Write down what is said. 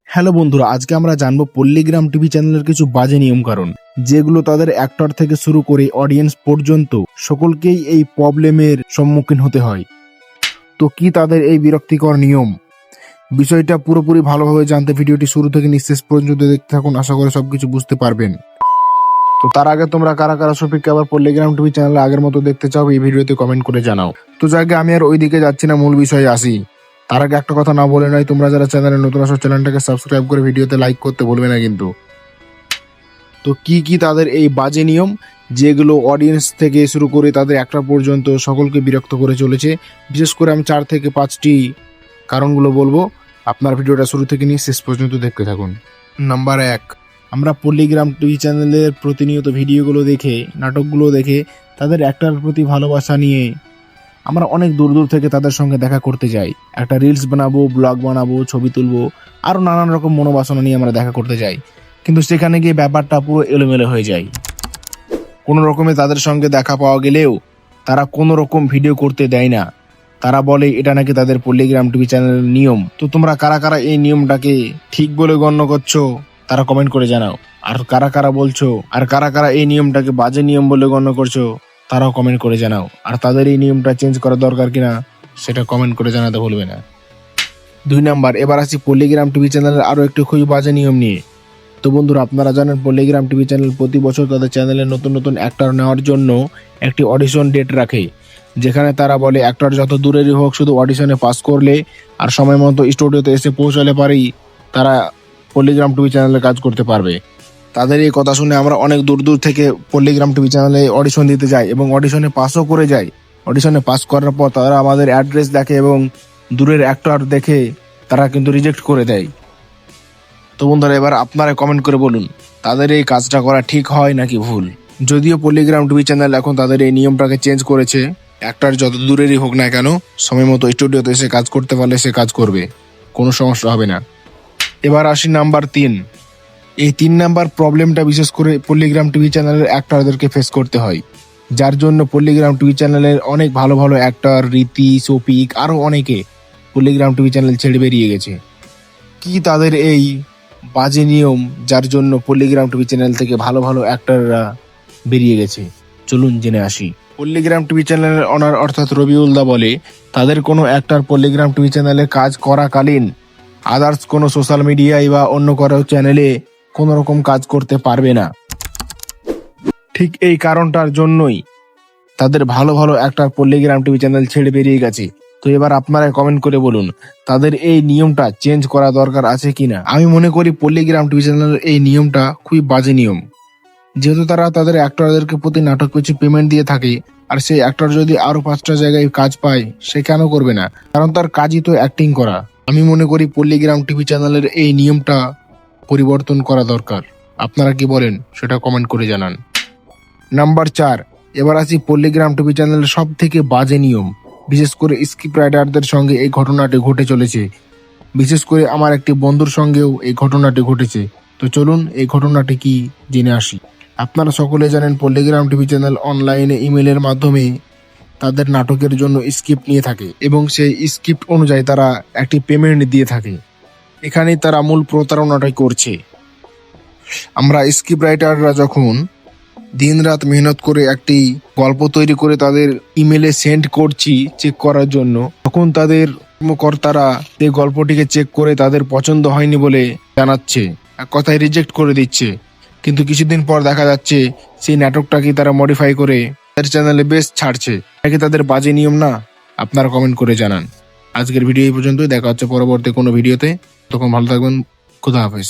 Hello বন্ধুরা, আজকে আমরা জানবো পল্লীগ্রাম টিভি চ্যানেলের কিছু বাজে নিয়ম কারণ, যেগুলো তাদের অ্যাক্টর থেকে শুরু করে অডিয়েন্স পর্যন্ত সকলকেই এই প্রবলেমের সম্মুখীন হতে হয়। তো কি তাদের এই বিরক্তিকর নিয়ম, বিষয়টা পুরোপুরি ভালোভাবে জানতে ভিডিওটি শুরু থেকে নিঃশেষ পর্যন্ত দেখতে থাকুন। আশা করি সবকিছু বুঝতে পারবেন। তো তার আগে তোমরা কারা কারা শফিককে আবার পল্লীগ্রাম টিভি চ্যানেলে আগের মতো দেখতে চাও এই ভিডিওতে কমেন্ট করে জানাও। তো যাকে আমি আর ওইদিকে যাচ্ছি না, মূল বিষয়ে আসি। তার আগে একটা কথা না বলে নয়, তোমরা যারা চ্যানেলে নতুন আসো চ্যানেলটাকে সাবস্ক্রাইব করে ভিডিওতে লাইক করতে বলবে না কিন্তু। তো কি তাদের এই বাজে নিয়ম, যেগুলো অডিয়েন্স থেকে শুরু করে তাদের একটা পর্যন্ত সকলকে বিরক্ত করে চলেছে। বিশেষ করে আমি 4 থেকে 5টি কারণগুলো বলবো, আপনার ভিডিওটা শুরু থেকে নিয়ে শেষ পর্যন্ত দেখতে থাকুন। নাম্বার 1, আমরা পল্লীগ্রাম টিভি চ্যানেলের প্রতিনিয়ত ভিডিওগুলো দেখে, নাটকগুলো দেখে তাদের একটার প্রতি ভালোবাসা নিয়ে আমরা অনেক দূর দূর থেকে তাদের সঙ্গে দেখা করতে যাই। একটা রিলস বানাবো, ব্লগ বানাবো, ছবি তুলবো, আরও নানান রকম মনোবাসনা নিয়ে আমরা দেখা করতে যাই। কিন্তু সেখানে গিয়ে ব্যাপারটা পুরো এলোমেলো হয়ে যায়। কোনো রকমে তাদের সঙ্গে দেখা পাওয়া গেলেও তারা কোনো রকম ভিডিও করতে দেয় না। তারা বলে এটা নাকি তাদের পল্লীগ্রাম টিভি চ্যানেলের নিয়ম। তো তোমরা কারা কারা এই নিয়মটাকে ঠিক বলে গণ্য করছো তারা কমেন্ট করে জানাও। আর কারা কারা এই নিয়মটাকে বাজে নিয়ম বলে গণ্য করছো তারাও কমেন্ট করে জানাও। আর তাদের এই নিয়মটা চেঞ্জ করা দরকার কিনা সেটা কমেন্ট করে জানাতে ভুলবে না। 2 নাম্বার, এবার আসি পল্লীগ্রাম টিভি চ্যানেলের আরও একটি খুবই বাজে নিয়ম নিয়ে। তো বন্ধুরা, আপনারা জানেন পল্লীগ্রাম টিভি চ্যানেল প্রতি বছর তাদের চ্যানেলে নতুন নতুন অ্যাক্টর নেওয়ার জন্য একটি অডিশন ডেট রাখে, যেখানে তারা বলে অ্যাক্টর যত দূরেরই হোক শুধু অডিশনে পাস করলে আর সময় মতো স্টুডিওতে এসে পৌঁছালে পারেই তারা পল্লীগ্রাম টিভি চ্যানেলে কাজ করতে পারবে। তাদের এই কথা শুনে আমরা অনেক দূর দূর থেকে পল্লীগ্রাম টিভি চ্যানেলে অডিশন দিতে যাই এবং অডিশনে পাসও করে যাই। অডিশনে পাস করার পর তারা আমাদের অ্যাড্রেস দেখে এবং দূরের অ্যাক্টর দেখে তারা কিন্তু রিজেক্ট করে দেয়। তো বন্ধুরা, এবার আপনারা কমেন্ট করে বলুন তাদের এই কাজটা করা ঠিক হয় নাকি ভুল। যদিও পল্লীগ্রাম টিভি চ্যানেল এখন তাদের এই নিয়মটাকে চেঞ্জ করেছে, অ্যাক্টর যত দূরেরই হোক না কেন সময় মতো স্টুডিওতে এসে কাজ করতে পারলে সে কাজ করবে, কোনো সমস্যা হবে না। এবার আসি নাম্বার 3। এই 3 নাম্বার প্রবলেমটা বিশেষ করে পল্লীগ্রাম টিভি চ্যানেলের অ্যাক্টরদেরকে ফেস করতে হয়, যার জন্য পল্লীগ্রাম টিভি চ্যানেলের অনেক ভালো ভালো অ্যাক্টর রীতি, শফিক আরও অনেকে পল্লীগ্রাম টিভি চ্যানেল ছেড়ে বেরিয়ে গেছে। কি তাদের এই বাজে নিয়ম, যার জন্য পল্লীগ্রাম টিভি চ্যানেল থেকে ভালো ভালো অ্যাক্টররা বেরিয়ে গেছে, চলুন জেনে আসি। পল্লীগ্রাম টিভি চ্যানেলের অনার অর্থাৎ রবিউলদা বলে তাদের কোনো অ্যাক্টর পল্লীগ্রাম টিভি চ্যানেলে কাজ করাকালীন আদার্স কোনো সোশ্যাল মিডিয়ায় বা অন্য কোনো চ্যানেলে কোনো রকম কাজ করতে পারবে না। ঠিক এই কারণটার জন্যই তাদের ভালো ভালো অ্যাক্টর পল্লীগ্রাম টিভি চ্যানেল ছেড়ে বেরিয়ে গেছে। তো এবার আপনারা কমেন্ট করে বলুন তাদের এই নিয়মটা চেঞ্জ করা দরকার আছে কিনা। আমি মনে করি পল্লীগ্রাম টিভি চ্যানেলের এই নিয়মটা খুবই বাজে নিয়ম, যেহেতু তারা তাদের অ্যাক্টরদেরকে প্রতি নাটক পিছু পেমেন্ট দিয়ে থাকে, আর সেই অ্যাক্টর যদি আরো 5টা জায়গায় কাজ পায় সে কেন করবে না, কারণ তার কাজই তো অ্যাক্টিং করা। আমি মনে করি পল্লীগ্রাম টিভি চ্যানেলের এই নিয়মটা পরিবর্তন করা দরকার। আপনারা কি বলেন সেটা কমেন্ট করে জানান। নাম্বার 4, এবার আসি পল্লীগ্রাম টিভি চ্যানেলের সব থেকে বাজে নিয়ম। বিশেষ করে স্ক্রিপ্ট রাইটারদের সঙ্গে এই ঘটনাটি ঘটে চলেছে। বিশেষ করে আমার একটি বন্ধুর সঙ্গেও এই ঘটনাটি ঘটেছে। তো চলুন এই ঘটনাটি কি জেনে আসি। আপনারা সকলে জানেন পল্লীগ্রাম টিভি চ্যানেল অনলাইনে ইমেলের মাধ্যমে তাদের নাটকের জন্য স্ক্রিপ্ট নিয়ে থাকে এবং সেই স্ক্রিপ্ট অনুযায়ী তারা একটি পেমেন্ট দিয়ে থাকে। এখানেই তারা মূল প্রতারণাটাই করছে। আমরা স্ক্রিপ্ট রাইটাররা যখন দিনরাত মেহনত করে একটি গল্প তৈরি করে তাদের ইমেলে সেন্ড করছি চেক করার জন্য, তখন তাদের কর্মকর্তারা এই গল্পটিকে চেক করে তাদের পছন্দ হয়নি বলে জানাচ্ছে, এক কথায় রিজেক্ট করে দিচ্ছে। কিন্তু কিছুদিন পর দেখা যাচ্ছে সেই নাটকটাকে তারা মডিফাই করে তাদের চ্যানেলে বেশ ছাড়ছে। নাকি তাদের বাজে নিয়ম না? আপনারা কমেন্ট করে জানান। আজকের ভিডিও এই পর্যন্তই, দেখা হচ্ছে পরবর্তী কোনো ভিডিওতে। তখন ভালো থাকবেন, খুদা হাফেজ।